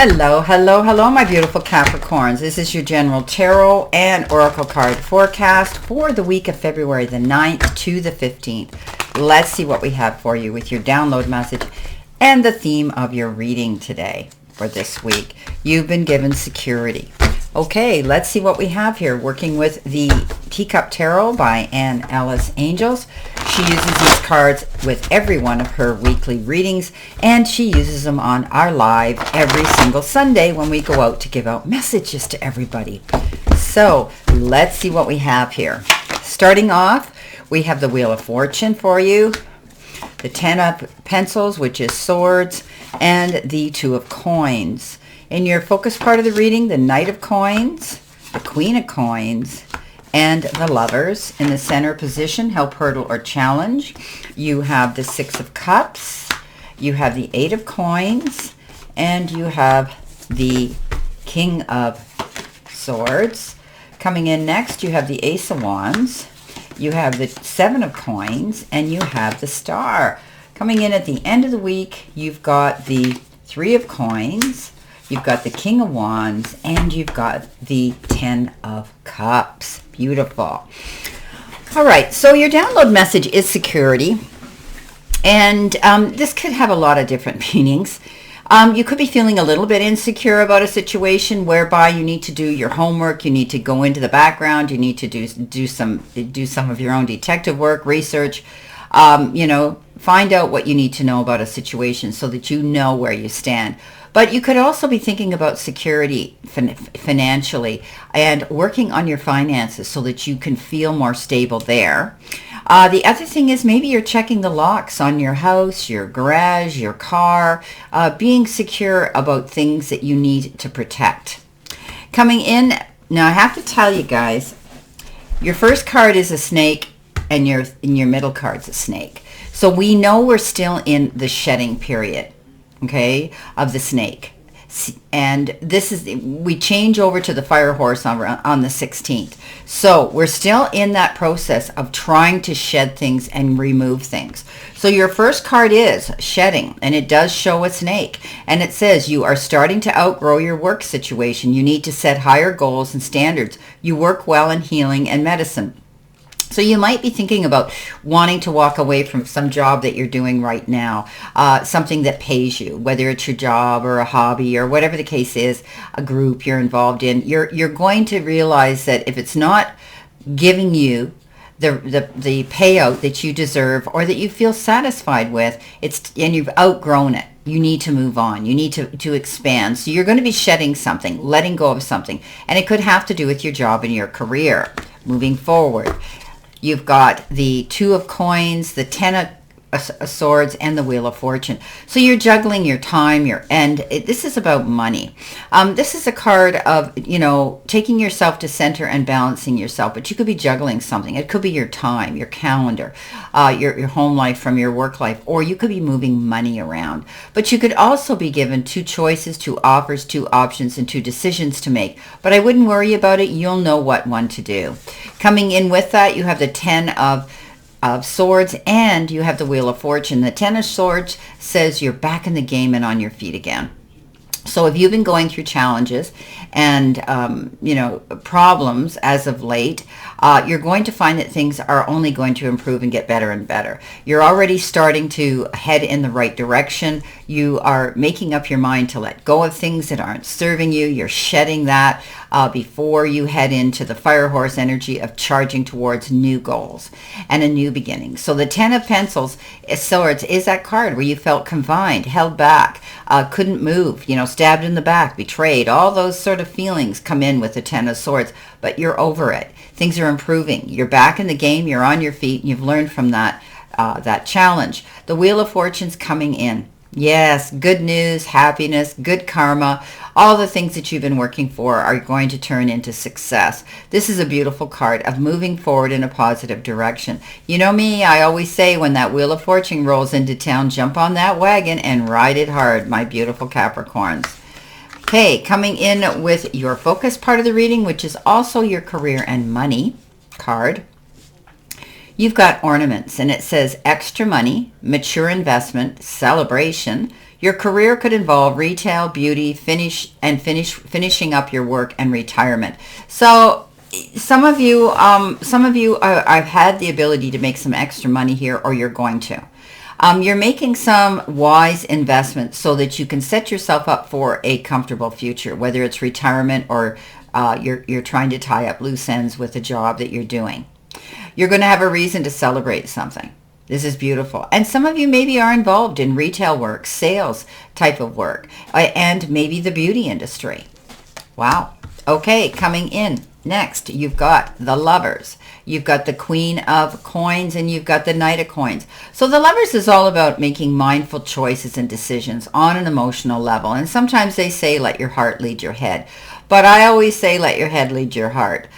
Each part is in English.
Hello, hello, hello, my beautiful Capricorns. This is your general tarot and oracle card forecast for the week of February the 9th to the 15th. Let's see what we have for you with your download message and the theme of your reading today for this week. You've been given security. Okay, let's see what we have here. Working with the Teacup Tarot by Anne Ellis Angels. She uses these cards with every one of her weekly readings, and she uses them on our live every single Sunday when we go out to give out messages to everybody. So let's see what we have here. Starting off, we have the Wheel of Fortune for you, the 10 of Pencils, which is swords, and the 2 of Coins. In your focus part of the reading, the Knight of Coins, the Queen of Coins, and the Lovers. In the center position, help, hurdle, or challenge. You have the 6 of Cups, you have the 8 of Coins, and you have the King of Swords. Coming in next, you have the Ace of Wands, you have the 7 of Coins, and you have the Star. Coming in at the end of the week, you've got the 3 of Coins, you've got the King of Wands, and you've got the 10 of Cups. Beautiful. All right, so your download message is security. And this could have a lot of different meanings. You could be feeling a little bit insecure about a situation whereby you need to do your homework, you need to go into the background, you need to do some of your own detective work, research, find out what you need to know about a situation so that you know where you stand. But you could also be thinking about security financially and working on your finances so that you can feel more stable there. The other thing is maybe you're checking the locks on your house, your garage, your car, being secure about things that you need to protect. Coming in, now I have to tell you guys, your first card is a snake and your middle card's a snake. So we know we're still in the shedding period, okay, of the snake. And this is, we change over to the fire horse on the 16th. So we're still in that process of trying to shed things and remove things. So your first card is shedding, and it does show a snake. And it says you are starting to outgrow your work situation. You need to set higher goals and standards. You work well in healing and medicine. So you might be thinking about wanting to walk away from some job that you're doing right now, something that pays you, whether it's your job or a hobby or whatever the case is, a group you're involved in. You're going to realize that if it's not giving you the payout that you deserve or that you feel satisfied with, and you've outgrown it. You need to move on. You need to expand. So you're going to be shedding something, letting go of something. And it could have to do with your job and your career moving forward. You've got the 2 of Coins, the 10 of Swords, and the Wheel of Fortune. So you're juggling your time, this is about money. This is a card of, taking yourself to center and balancing yourself, but you could be juggling something. It could be your time, your calendar, your home life from your work life, or you could be moving money around. But you could also be given 2 choices, 2 offers, 2 options, and 2 decisions to make. But I wouldn't worry about it. You'll know what one to do. Coming in with that, you have the 10 of Swords, and you have the Wheel of Fortune. The 10 of Swords says you're back in the game and on your feet again. So if you've been going through challenges and, problems as of late, you're going to find that things are only going to improve and get better and better. You're already starting to head in the right direction. You are making up your mind to let go of things that aren't serving you. You're shedding that before you head into the fire horse energy of charging towards new goals and a new beginning. So the 10 of Pencils, Swords, is that card where you felt confined, held back, couldn't move, stabbed in the back, betrayed. All those sort of feelings come in with the 10 of Swords, but you're over it. Things are improving. You're back in the game. You're on your feet. And you've learned from that challenge. The Wheel of Fortune's coming in. Yes, good news, happiness, good karma. All the things that you've been working for are going to turn into success. This is a beautiful card of moving forward in a positive direction. You know me, I always say when that Wheel of Fortune rolls into town, jump on that wagon and ride it hard, my beautiful Capricorns. Okay, coming in with your focus part of the reading, which is also your career and money card. You've got ornaments, and it says extra money, mature investment, celebration. Your career could involve retail, beauty, finishing up your work, and retirement. So some of you, I've had the ability to make some extra money here, or you're going to. You're making some wise investments so that you can set yourself up for a comfortable future, whether it's retirement or you're trying to tie up loose ends with a job that you're doing. You're going to have a reason to celebrate something. This is beautiful. And some of you maybe are involved in retail work, sales type of work, and maybe the beauty industry. Wow. Okay, coming in next, you've got the Lovers. You've got the Queen of Coins, and you've got the Knight of Coins. So the Lovers is all about making mindful choices and decisions on an emotional level. And sometimes they say, let your heart lead your head. But I always say, let your head lead your heart.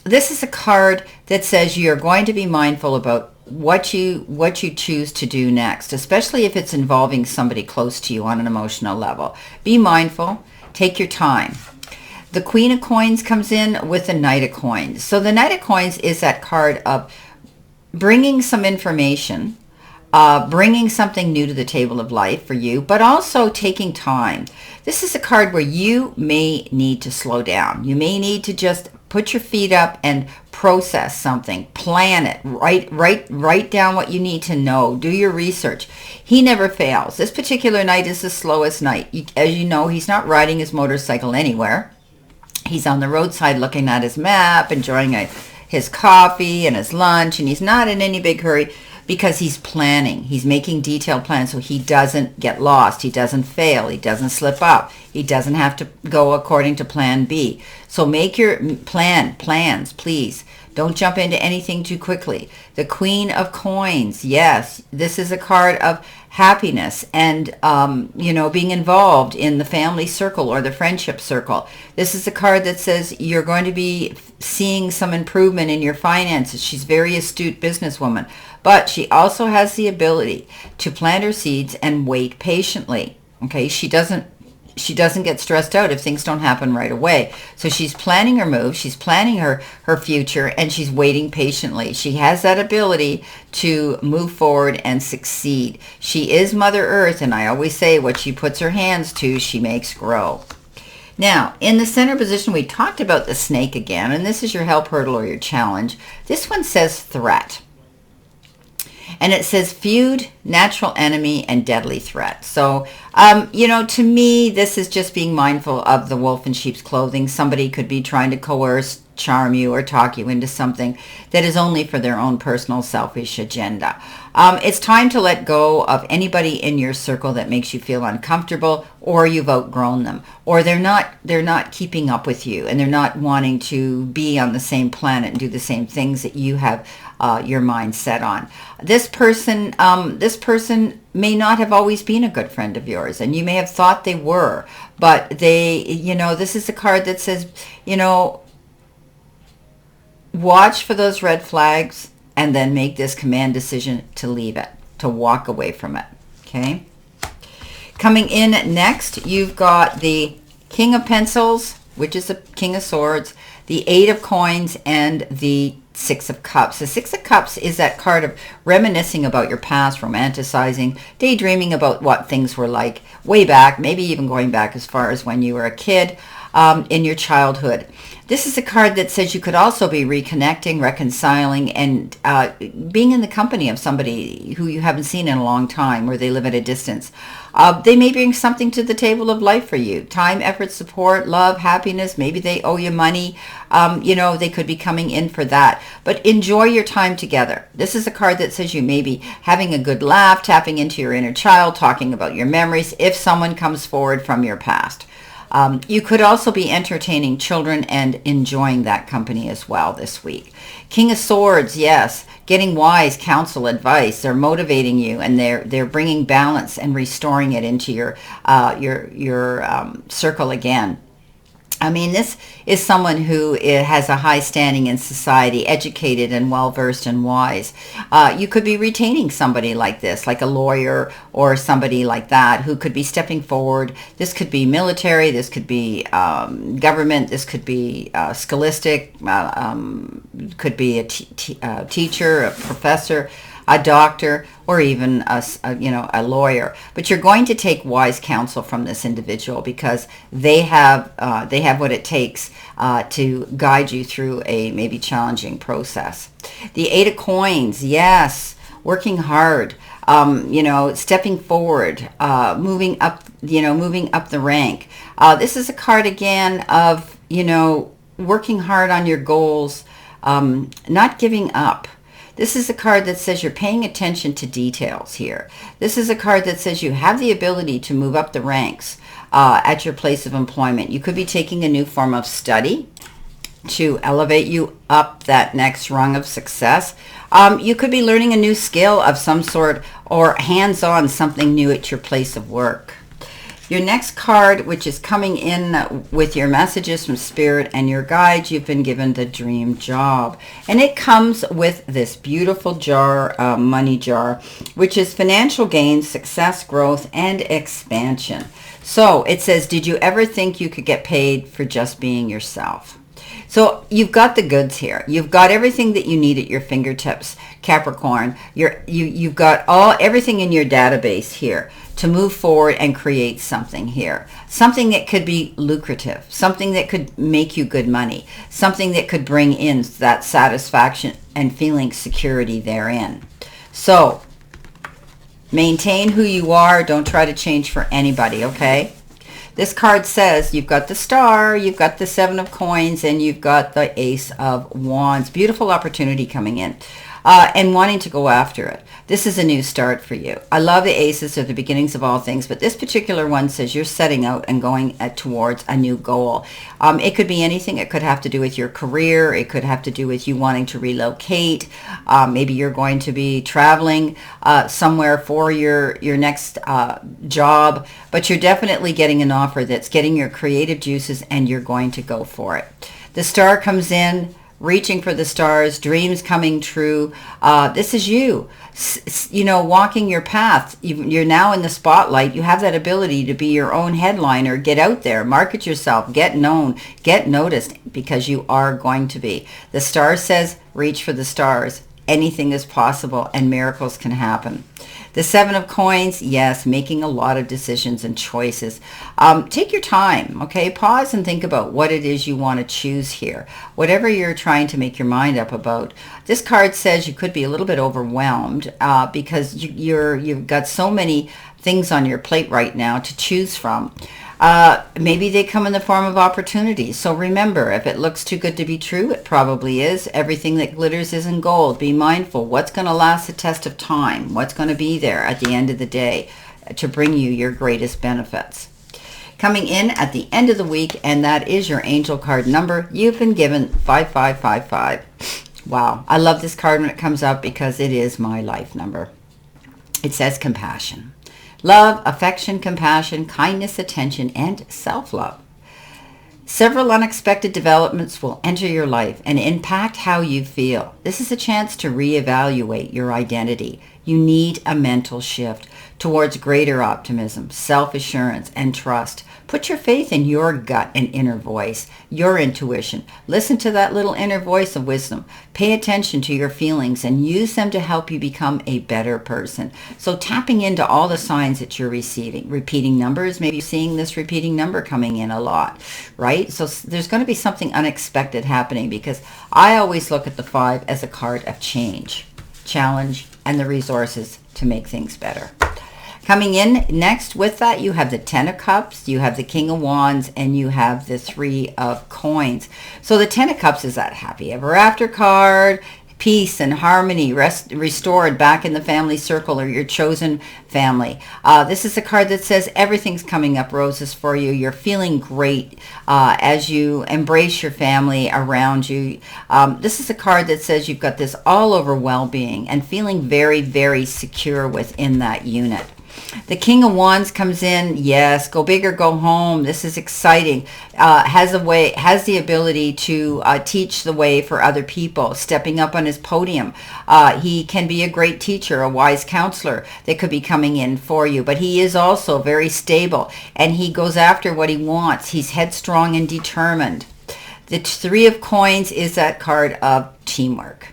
This is a card that says you're going to be mindful about what you choose to do next, especially if it's involving somebody close to you on an emotional level. Be mindful. Take your time. The Queen of Coins comes in with the Knight of Coins. So the Knight of Coins is that card of bringing some information, bringing something new to the table of life for you, but also taking time. This is a card where you may need to slow down. You may need to just put your feet up and process something, plan it, write down what you need to know, do your research. He never fails. This particular knight is the slowest knight. As you know, he's not riding his motorcycle anywhere. He's on the roadside looking at his map, enjoying his coffee and his lunch, and he's not in any big hurry because he's planning. He's making detailed plans so he doesn't get lost. He doesn't fail. He doesn't slip up. He doesn't have to go according to plan B. So make your plans, please. Don't jump into anything too quickly. The Queen of Coins. Yes, this is a card of happiness and, being involved in the family circle or the friendship circle. This is a card that says you're going to be seeing some improvement in your finances. She's a very astute businesswoman, but she also has the ability to plant her seeds and wait patiently. Okay, she doesn't get stressed out if things don't happen right away. So she's planning her move, she's planning her future, and she's waiting patiently. She has that ability to move forward and succeed. She is Mother Earth, and I always say what she puts her hands to, she makes grow. Now, in the center position, we talked about the snake again, and this is your help, hurdle, or your challenge. This one says threat. And it says feud, natural enemy, and deadly threat. So, to me, this is just being mindful of the wolf in sheep's clothing. Somebody could be trying to coerce, charm you, or talk you into something that is only for their own personal selfish agenda. It's time to let go of anybody in your circle that makes you feel uncomfortable, or you've outgrown them, or they're not keeping up with you, and they're not wanting to be on the same planet and do the same things that you have your mind set on. This person may not have always been a good friend of yours, and you may have thought they were, but this is a card that says, watch for those red flags and then make this command decision to leave it, to walk away from it. Okay. Coming in next, you've got the King of Pencils, which is the King of Swords, the Eight of Coins, and the Six of Cups. The Six of Cups is that card of reminiscing about your past, romanticizing, daydreaming about what things were like way back, maybe even going back as far as when you were a kid in your childhood. This is a card that says you could also be reconnecting, reconciling, and being in the company of somebody who you haven't seen in a long time, or they live at a distance. They may bring something to the table of life for you. Time, effort, support, love, happiness. Maybe they owe you money. They could be coming in for that. But enjoy your time together. This is a card that says you may be having a good laugh, tapping into your inner child, talking about your memories if someone comes forward from your past. You could also be entertaining children and enjoying that company as well this week. King of Swords, yes, getting wise counsel, advice. They're motivating you, and they're bringing balance and restoring it into your circle again. I mean, this is someone who has a high standing in society, educated and well-versed and wise. You could be retaining somebody like this, like a lawyer or somebody like that, who could be stepping forward. This could be military, this could be government, this could be scholastic, could be a teacher, a professor. a doctor, or even a lawyer. But you're going to take wise counsel from this individual because they have what it takes to guide you through a maybe challenging process. The Eight of Coins, yes, working hard, stepping forward, moving up the rank. This is a card again of, working hard on your goals, not giving up. This is a card that says you're paying attention to details here. This is a card that says you have the ability to move up the ranks at your place of employment. You could be taking a new form of study to elevate you up that next rung of success. You could be learning a new skill of some sort or hands-on something new at your place of work. Your next card, which is coming in with your messages from Spirit and your guides, you've been given the Dream Job. And it comes with this beautiful jar, money jar, which is financial gain, success, growth, and expansion. So it says, did you ever think you could get paid for just being yourself? So you've got the goods here. You've got everything that you need at your fingertips, Capricorn. You've got everything in your database here to move forward and create something here. Something that could be lucrative, something that could make you good money, something that could bring in that satisfaction and feeling security therein. So maintain who you are. Don't try to change for anybody, okay? This card says you've got the Star, you've got the Seven of Coins, and you've got the Ace of Wands. Beautiful opportunity coming in and wanting to go after it. This is a new start for you. I love the aces. They're the beginnings of all things, but this particular one says you're setting out and going towards a new goal. It could be anything. It could have to do with your career. It could have to do with you wanting to relocate. Maybe you're going to be traveling somewhere for your next job, but you're definitely getting an offer that's getting your creative juices and you're going to go for it. The Star comes in, reaching for the stars, dreams coming true. This is you, walking your path. You're now in the spotlight. You have that ability to be your own headliner. Get out there, market yourself, get known, get noticed, because you are going to be. The Star says, reach for the stars. Anything is possible and miracles can happen. The Seven of Coins, yes, making a lot of decisions and choices. Take your time, okay? Pause and think about what it is you want to choose here. Whatever you're trying to make your mind up about. This card says you could be a little bit overwhelmed because you've got so many things on your plate right now to choose from. Maybe they come in the form of opportunities. So remember, if it looks too good to be true, it probably is. Everything that glitters isn't gold. Be mindful. What's going to last the test of time? What's going to be there at the end of the day to bring you your greatest benefits? Coming in at the end of the week, and that is your angel card number. You've been given 5555. Wow. I love this card when it comes up because it is my life number. It says compassion. Love, affection, compassion, kindness, attention, and self-love. Several unexpected developments will enter your life and impact how you feel. This is a chance to reevaluate your identity. You need a mental shift towards greater optimism, self-assurance, and trust. Put your faith in your gut and inner voice, your intuition. Listen to that little inner voice of wisdom. Pay attention to your feelings and use them to help you become a better person. So tapping into all the signs that you're receiving. Repeating numbers, maybe seeing this repeating number coming in a lot, right? So there's going to be something unexpected happening because I always look at the 5 as a card of change, challenge, and the resources to make things better. Coming in next with that, you have the 10 of Cups, you have the King of Wands, and you have the 3 of Coins. So the 10 of Cups is that happy ever after card, peace and harmony restored back in the family circle or your chosen family. This is a card that says everything's coming up roses for you. You're feeling great as you embrace your family around you. This is a card that says you've got this all over well-being and feeling very, very secure within that unit. The King of Wands comes in. Yes, go big or go home. This is exciting. Has the ability to teach the way for other people, stepping up on his podium. He can be a great teacher, a wise counselor that could be coming in for you. But he is also very stable, and he goes after what he wants. He's headstrong and determined. The 3 of Coins is that card of teamwork.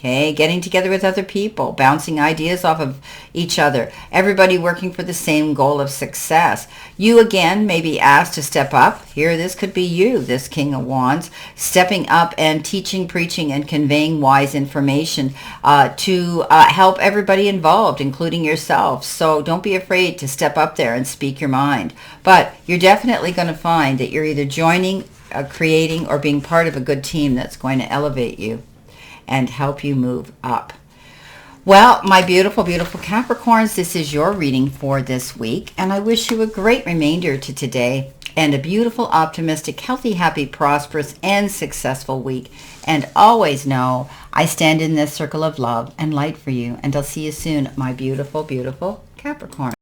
Okay, getting together with other people, bouncing ideas off of each other, everybody working for the same goal of success. You again may be asked to step up. Here, this could be you, this King of Wands, stepping up and teaching, preaching, and conveying wise information to help everybody involved, including yourself. So don't be afraid to step up there and speak your mind. But you're definitely going to find that you're either joining, creating, or being part of a good team that's going to elevate you and help you move up. Well, my beautiful, beautiful Capricorns, this is your reading for this week, and I wish you a great remainder to today and a beautiful, optimistic, healthy, happy, prosperous, and successful week. And always know I stand in this circle of love and light for you, and I'll see you soon, my beautiful, beautiful Capricorn.